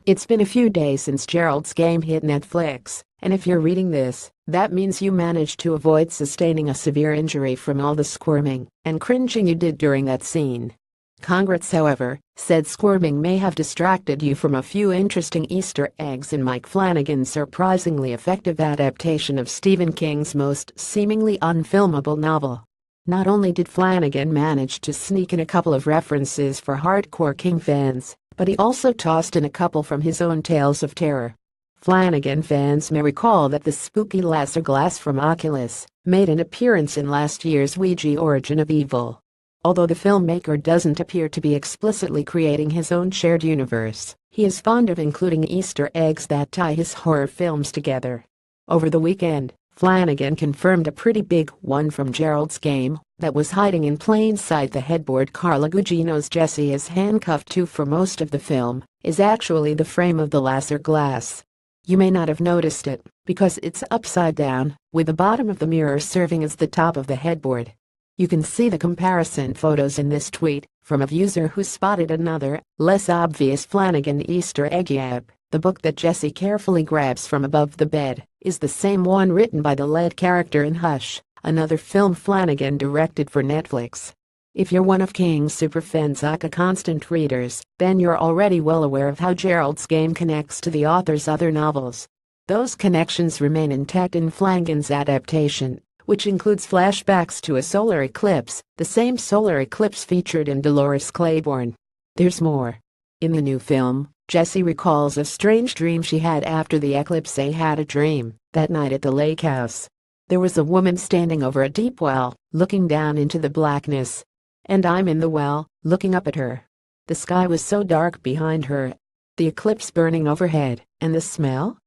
It's been a few days since Gerald's Game hit Netflix, and if you're reading this, that means you managed to avoid sustaining a severe injury from all the squirming and cringing you did during that scene. Congress, however, said squirming may have distracted you from a few interesting Easter eggs in Mike Flanagan's surprisingly effective adaptation of Stephen King's most seemingly unfilmable novel. Not only did Flanagan manage to sneak in a couple of references for hardcore King fans, but he also tossed in a couple from his own tales of terror. Flanagan fans may recall that the spooky laser glass from Oculus made an appearance in last year's Ouija Origin of Evil. Although the filmmaker doesn't appear to be explicitly creating his own shared universe, he is fond of including Easter eggs that tie his horror films together. Over the weekend, Flanagan confirmed a pretty big one from Gerald's Game that was hiding in plain sight. The headboard Carla Gugino's Jessie is handcuffed to for most of the film is actually the frame of the laser glass. You may not have noticed it because it's upside down, with the bottom of the mirror serving as the top of the headboard. You can see the comparison photos in this tweet from a user who spotted another, less obvious Flanagan Easter egg. Yep, the book that Jessie carefully grabs from above the bed is the same one written by the lead character in Hush, another film Flanagan directed for Netflix. If you're one of King's superfans aka constant readers, then you're already well aware of how Gerald's Game connects to the author's other novels. Those connections remain intact in Flanagan's adaptation, which includes flashbacks to a solar eclipse, the same solar eclipse featured in Dolores Claiborne. There's more. In the new film, Jessie recalls a strange dream she had after the eclipse. "I had a dream that night at the lake house. There was a woman standing over a deep well, looking down into the blackness. And I'm in the well, looking up at her. The sky was so dark behind her. The eclipse burning overhead, and the smell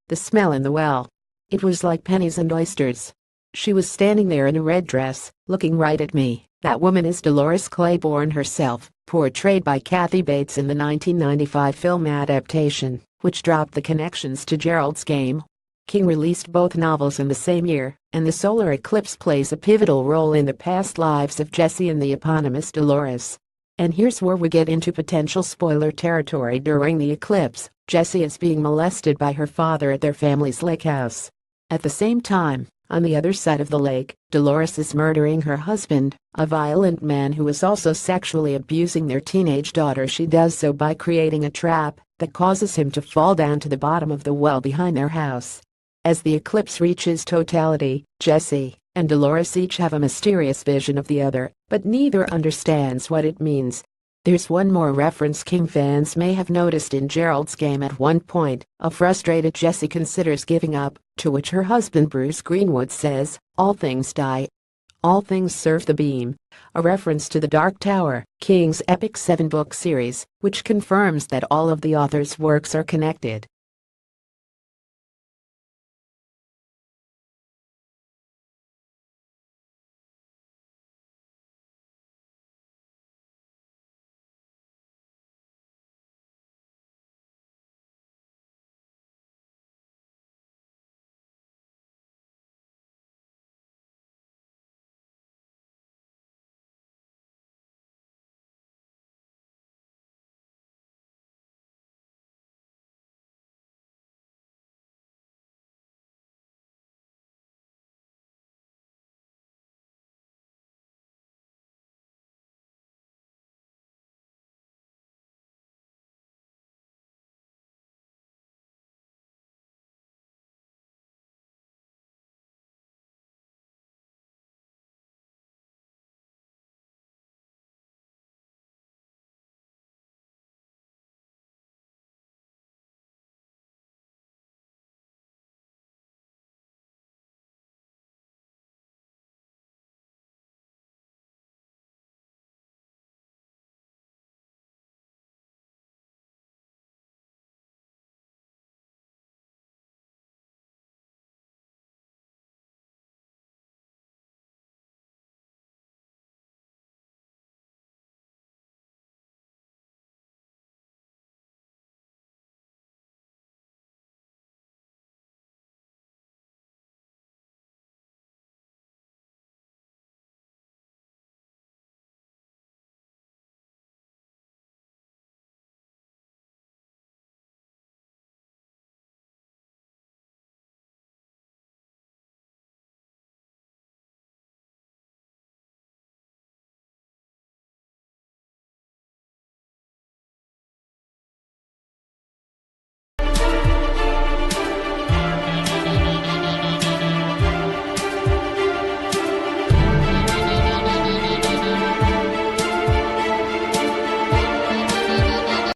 in the well. It was like pennies and oysters. She was standing there in a red dress, looking right at me." That woman is Dolores Claiborne herself, portrayed by Kathy Bates in the 1995 film adaptation, which dropped the connections to Gerald's Game. King released both novels in the same year, and the solar eclipse plays a pivotal role in the past lives of Jessie and the eponymous Dolores. And here's where we get into potential spoiler territory. During the eclipse, Jessie is being molested by her father at their family's lake house. At the same time, on the other side of the lake, Dolores is murdering her husband, a violent man who is also sexually abusing their teenage daughter. She does so by creating a trap that causes him to fall down to the bottom of the well behind their house. As the eclipse reaches totality, Jessie and Dolores each have a mysterious vision of the other, but neither understands what it means. There's one more reference King fans may have noticed in Gerald's Game. At one point, a frustrated Jessie considers giving up, to which her husband Bruce Greenwood says, "All things die. All things serve the beam," a reference to The Dark Tower, King's epic 7-book series, which confirms that all of the author's works are connected.